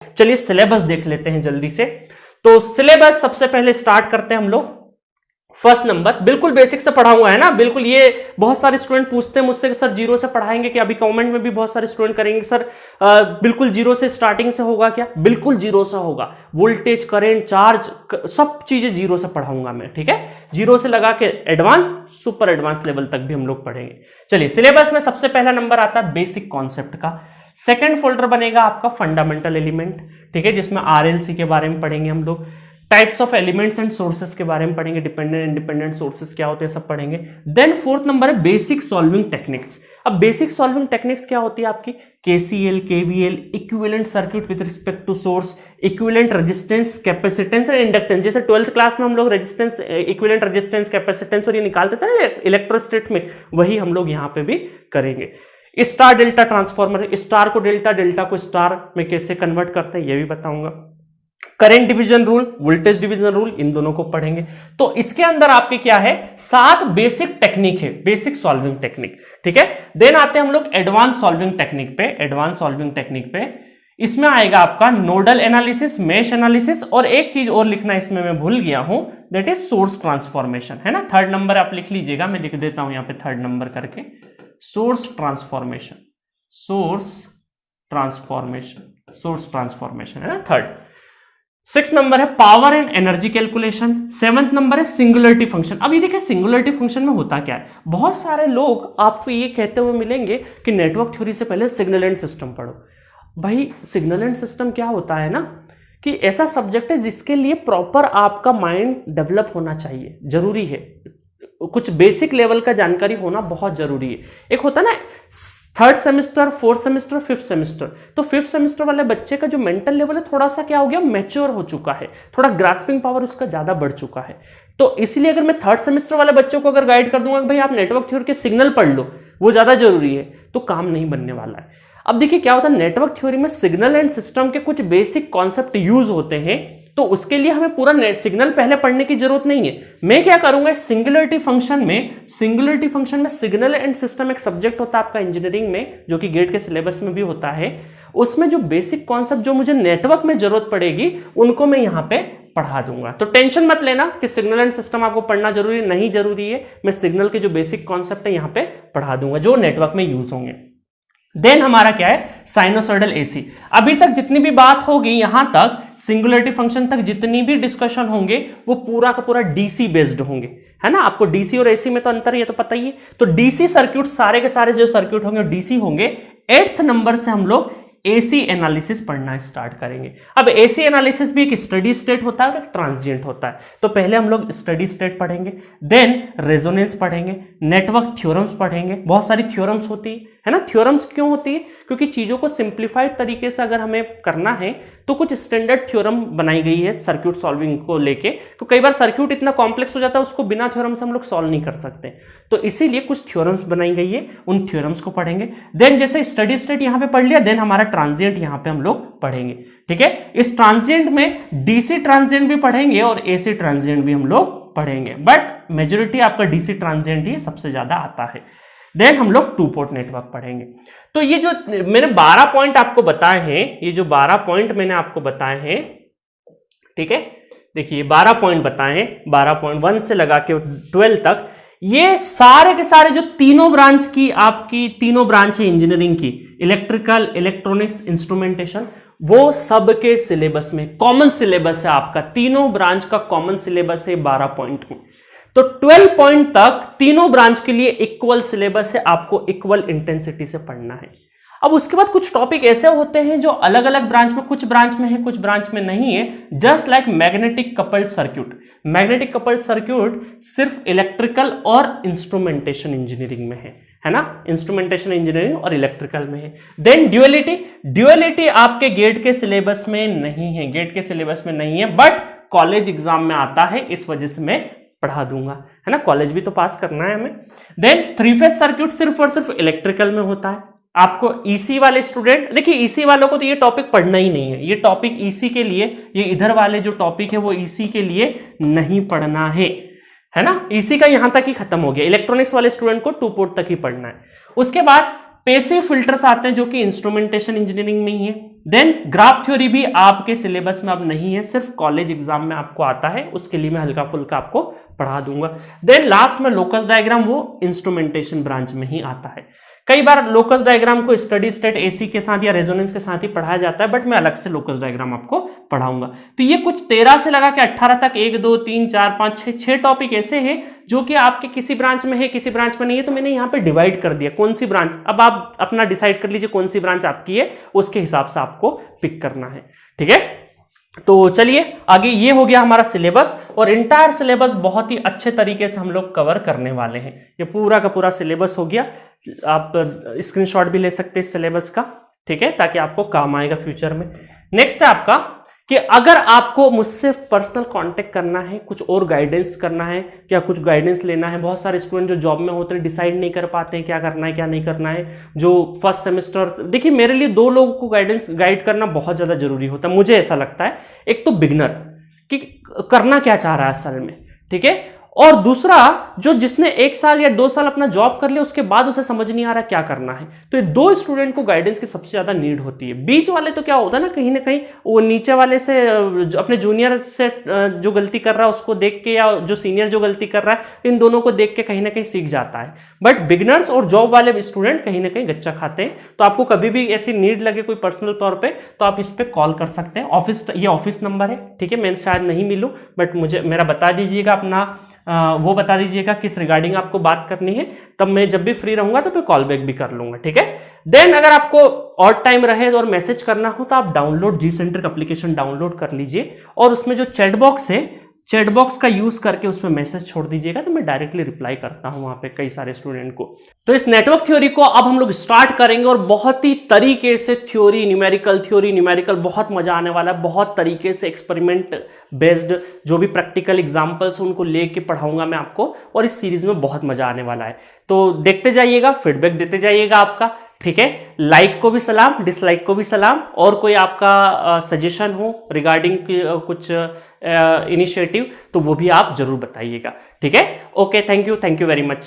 चलिए सिलेबस देख लेते हैं जल्दी से। तो सिलेबस सबसे पहले स्टार्ट करते हैं हम लोग। फर्स्ट नंबर बिल्कुल बेसिक से पढ़ाऊंगा, है ना, बिल्कुल। ये बहुत सारे स्टूडेंट पूछते हैं मुझसे कि सर जीरो से पढ़ाएंगे क्या? अभी कमेंट में भी बहुत सारे स्टूडेंट करेंगे सर बिल्कुल जीरो से स्टार्टिंग से होगा क्या? बिल्कुल जीरो से होगा। वोल्टेज, करंट, चार्ज, सब चीजें जीरो से पढ़ाऊंगा मैं, ठीक है। जीरो से लगा के एडवांस, सुपर एडवांस लेवल तक भी हम लोग पढ़ेंगे। चलिए सिलेबस में सबसे पहला नंबर आता है बेसिक कॉन्सेप्ट का। सेकेंड फोल्डर बनेगा आपका फंडामेंटल एलिमेंट, ठीक है, जिसमें आरएलसी के बारे में पढ़ेंगे हम लोग। Types of elements and sources के बारे में पढ़ेंगे, डिपेंडेंट इंडिपेंडेंट सोर्सेस क्या होते हैं सब पढ़ेंगे। देन फोर्थ नंबर है बेसिक सॉल्विंग टेक्निक्स। अब बेसिक सॉल्विंग टेक्निक्स क्या होती है आपकी? KCL, KVL, equivalent circuit with respect to source, equivalent resistance, capacitance and inductance. जैसे 12th क्लास में हम लोग रेजिस्टेंस, इक्विवेलेंट रेजिस्टेंस, कैपेसिटेंस और ये निकालते थे ना इलेक्ट्रोस्टेट में, वही हम लोग यहाँ पे भी करेंगे। स्टार डेल्टा ट्रांसफॉर्मर, स्टार को डेल्टा, डेल्टा को स्टार में कैसे कन्वर्ट करते हैं ये भी बताऊंगा। Current division rule, voltage division rule, इन दोनों को पढ़ेंगे। तो इसके अंदर आपके क्या है? 7 बेसिक टेक्निक है, बेसिक सॉल्विंग टेक्निक, ठीक है। देन आते हैं हम लोग एडवांस सॉल्विंग टेक्निक पे। एडवांस सॉल्विंग टेक्निक पे इसमें आएगा आपका नोडल एनालिसिस, मेश एनालिसिस, और एक चीज और लिखना इसमें मैं भूल गया हूं, दैट इज सोर्स ट्रांसफॉर्मेशन, है ना। थर्ड नंबर आप लिख लीजिएगा, मैं लिख देता हूं यहां पे थर्ड नंबर करके, source transformation, source transformation, source transformation, है ना, थर्ड। 6th नंबर है power and energy calculation. 7th number है सिंगुलरिटी फंक्शन। अब ये देखिए सिंगुलरिटी फंक्शन में होता क्या है, बहुत सारे लोग आपको ये कहते हुए मिलेंगे कि नेटवर्क थ्योरी से पहले सिग्नल एंड सिस्टम पढ़ो। भाई सिग्नल एंड सिस्टम क्या होता है ना, कि ऐसा सब्जेक्ट है जिसके लिए प्रॉपर आपका माइंड डेवलप होना चाहिए, जरूरी है। कुछ बेसिक लेवल का जानकारी होना बहुत जरूरी है। एक होता है ना 3rd semester, 4th semester, 5th semester, तो 5th सेमेस्टर वाले बच्चे का जो मेंटल लेवल है थोड़ा सा क्या हो गया, मैच्योर हो चुका है, थोड़ा ग्रास्पिंग पावर उसका ज्यादा बढ़ चुका है। तो इसलिए अगर मैं 3rd सेमेस्टर वाले बच्चों को अगर गाइड कर दूंगा कि भाई आप नेटवर्क थ्योरी के सिग्नल पढ़ लो, वो ज्यादा जरूरी है, तो काम नहीं बनने वाला है। अब देखिए क्या होता है, नेटवर्क थ्योरी में सिग्नल एंड सिस्टम के कुछ बेसिक कॉन्सेप्ट यूज होते हैं, तो उसके लिए हमें पूरा सिग्नल पहले पढ़ने की जरूरत नहीं है। मैं क्या करूंगा, सिंगुलरिटी फंक्शन में, सिंगुलरिटी फंक्शन में सिग्नल एंड सिस्टम एक सब्जेक्ट होता है आपका इंजीनियरिंग में, जो कि गेट के सिलेबस में भी होता है। उसमें जो बेसिक कॉन्सेप्ट जो मुझे नेटवर्क में जरूरत पड़ेगी उनको मैं यहाँ पे पढ़ा दूंगा। तो टेंशन मत लेना कि सिग्नल एंड सिस्टम आपको पढ़ना जरूरी नहीं, जरूरी है। मैं सिग्नल के जो बेसिक कॉन्सेप्ट है यहाँ पे पढ़ा दूंगा जो नेटवर्क में यूज होंगे। देन हमारा क्या है, साइनोसॉइडल एसी। अभी तक जितनी भी बात होगी यहां तक, सिंगुलरिटी फंक्शन तक जितनी भी डिस्कशन होंगे वो पूरा का पूरा डीसी बेस्ड होंगे, है ना। आपको डीसी और एसी में तो अंतर ये तो पता ही है। तो डीसी सर्किट, सारे के सारे जो सर्किट होंगे डीसी होंगे। 8th नंबर से हम लोग एसी एनालिसिस पढ़ना स्टार्ट करेंगे। अब एसी एनालिसिस भी एक स्टडी स्टेट होता है और एक ट्रांजिएंट होता है। तो पहले हम लोग स्टडी स्टेट पढ़ेंगे, देन रेजोनेंस पढ़ेंगे, नेटवर्क थ्योरम्स पढ़ेंगे। बहुत सारी थ्योरम्स होती है ना। थ्योरम्स क्यों होती है? क्योंकि चीजों को सिंप्लीफाइड तरीके से अगर हमें करना है तो कुछ स्टैंडर्ड थ्योरम बनाई गई है सर्किट सॉल्विंग को लेके। तो कई बार सर्किट इतना कॉम्प्लेक्स हो जाता है उसको बिना थ्योरम से हम लोग सॉल्व नहीं कर सकते, तो इसीलिए कुछ थ्योरम्स बनाई गई है, उन थ्योरम्स को पढ़ेंगे। देन जैसे स्टडी स्टेट यहां पे पढ़ लिया, देन हमारा ट्रांजिएंट यहां पे हम लोग पढ़ेंगे, ठीक है। इस ट्रांजिएंट में डीसी ट्रांजिएंट भी पढ़ेंगे और एसी ट्रांजिएंट भी हम लोग पढ़ेंगे, बट मेजोरिटी आपका डीसी ट्रांजिएंट ही सबसे ज्यादा आता है। देन हम लोग 2 पोर्ट नेटवर्क पढ़ेंगे। तो ये जो मैंने 12 पॉइंट आपको बताए हैं, ये जो 12 पॉइंट मैंने आपको बताए हैं, ठीक है, देखिए 12 पॉइंट बताए हैं, 12.1 से लगा के 12 तक, ये सारे के सारे जो तीनों ब्रांच की आपकी तीनों ब्रांच है इंजीनियरिंग की, इलेक्ट्रिकल, इलेक्ट्रॉनिक्स, इंस्ट्रूमेंटेशन, वो सबके सिलेबस में कॉमन सिलेबस है आपका। तीनों ब्रांच का कॉमन सिलेबस है 12 पॉइंट में। तो 12 पॉइंट तक तीनों ब्रांच के लिए इक्वल सिलेबस है, आपको इक्वल इंटेंसिटी से पढ़ना है। अब उसके बाद कुछ टॉपिक ऐसे होते हैं जो अलग अलग ब्रांच में, कुछ ब्रांच में है कुछ ब्रांच में नहीं है, just like magnetic coupled circuit. Magnetic coupled circuit सिर्फ इलेक्ट्रिकल और इंस्ट्रूमेंटेशन इंजीनियरिंग में है ना, इंस्ट्रूमेंटेशन इंजीनियरिंग और इलेक्ट्रिकल में है। देन ड्यूअलिटी, ड्यूअलिटी आपके गेट के सिलेबस में नहीं है, गेट के सिलेबस में नहीं है, बट कॉलेज एग्जाम में आता है, इस वजह से मैं पढ़ा दूंगा, है ना, कॉलेज भी तो पास करना है हमें। देन 3 फेज सर्क्यूट सिर्फ और सिर्फ इलेक्ट्रिकल में होता है। आपको ईसी वाले स्टूडेंट, देखिए ईसी वालों को तो ये टॉपिक पढ़ना ही नहीं है, ये टॉपिक ईसी के लिए, ये इधर वाले जो टॉपिक है वो ईसी के लिए नहीं पढ़ना है ना, ईसी का यहां तक ही खत्म हो गया। इलेक्ट्रॉनिक्स वाले स्टूडेंट को 2 पोर्ट तक ही पढ़ना है। उसके बाद पैसिव फिल्टर्स आते हैं जो कि इंस्ट्रूमेंटेशन इंजीनियरिंग में ही है। देन ग्राफ थ्योरी भी आपके सिलेबस में अब नहीं है, सिर्फ कॉलेज एग्जाम में आपको आता है, उसके लिए मैं हल्का फुल्का आपको पढ़ा दूंगा। देन लास्ट में लोकस डायग्राम, वो इंस्ट्रूमेंटेशन ब्रांच में ही आता है। कई बार लोकस डायग्राम को स्टडी स्टेट एसी के साथ या रेजोनेंस के साथ ही पढ़ाया जाता है, बट मैं अलग से लोकस डायग्राम आपको पढ़ाऊंगा। तो ये कुछ 13 से लगा के 18 तक 1 2 3 4 5 6 टॉपिक ऐसे हैं जो कि आपके किसी ब्रांच में है, किसी ब्रांच में नहीं है, तो मैंने यहाँ पे डिवाइड कर दिया कौन सी ब्रांच। अब आप अपना डिसाइड कर लीजिए कौन सी ब्रांच आपकी है, उसके हिसाब से आपको पिक करना है। ठीक है, तो चलिए आगे, ये हो गया हमारा सिलेबस, और इंटायर सिलेबस बहुत ही अच्छे तरीके से हम लोग कवर करने वाले हैं। ये पूरा का पूरा सिलेबस हो गया, आप स्क्रीनशॉट भी ले सकते हैं इस सिलेबस का, ठीक है, ताकि आपको काम आएगा फ्यूचर में। नेक्स्ट है आपका कि अगर आपको मुझसे पर्सनल कांटेक्ट करना है, कुछ और गाइडेंस करना है या कुछ गाइडेंस लेना है, बहुत सारे स्टूडेंट जो जॉब में होते हैं डिसाइड नहीं कर पाते हैं क्या करना है क्या नहीं करना है, जो फर्स्ट सेमेस्टर, देखिए मेरे लिए 2 लोगों को गाइड करना बहुत ज़्यादा जरूरी होता है, मुझे ऐसा लगता है। एक तो बिगनर कि करना क्या चाह रहा है असल में, ठीक है, और दूसरा जो जिसने 1 साल या 2 साल अपना जॉब कर लिया, उसके बाद उसे समझ नहीं आ रहा क्या करना है। तो ये 2 स्टूडेंट को गाइडेंस की सबसे ज्यादा नीड होती है। बीच वाले तो क्या होता है ना कहीं वो नीचे वाले से, अपने जूनियर से जो गलती कर रहा है उसको देख के, या जो सीनियर जो गलती कर रहा है, इन दोनों को देख के कहीं ना कहीं सीख जाता है। बट बिगनर्स और जॉब वाले स्टूडेंट कहीं ना कहीं गच्चा खाते हैं। तो आपको कभी भी ऐसी नीड लगे कोई पर्सनल तौर पर, तो आप इस पर कॉल कर सकते हैं। ये ऑफिस नंबर है, ठीक है, मैं शायद नहीं मिलूँ, बट मुझे मेरा बता दीजिएगा अपना, वो बता दीजिएगा किस रिगार्डिंग आपको बात करनी है, तब मैं जब भी फ्री रहूंगा तो मैं कॉल बैक भी कर लूंगा। ठीक है, देन अगर आपको और टाइम रहे और मैसेज करना हो तो आप डाउनलोड जी सेंटर का एप्लीकेशन डाउनलोड कर लीजिए, और उसमें जो चैट बॉक्स है, चैट बॉक्स का यूज करके उसमें मैसेज छोड़ दीजिएगा, तो मैं डायरेक्टली रिप्लाई करता हूं वहां पे कई सारे स्टूडेंट को। तो इस नेटवर्क थ्योरी को अब हम लोग स्टार्ट करेंगे, और बहुत ही तरीके से थ्योरी न्यूमेरिकल बहुत मजा आने वाला है। बहुत तरीके से एक्सपेरिमेंट बेस्ड जो भी प्रैक्टिकल एग्जांपल्स उनको लेके पढ़ाऊंगा मैं आपको, और इस सीरीज में बहुत मजा आने वाला है। तो देखते जाइएगा, फीडबैक देते जाइएगा आपका, ठीक है। लाइक को भी सलाम, डिसलाइक को भी सलाम, और कोई आपका सजेशन हो रिगार्डिंग कुछ इनिशिएटिव तो वो भी आप जरूर बताइएगा, ठीक है। Okay, thank you very much.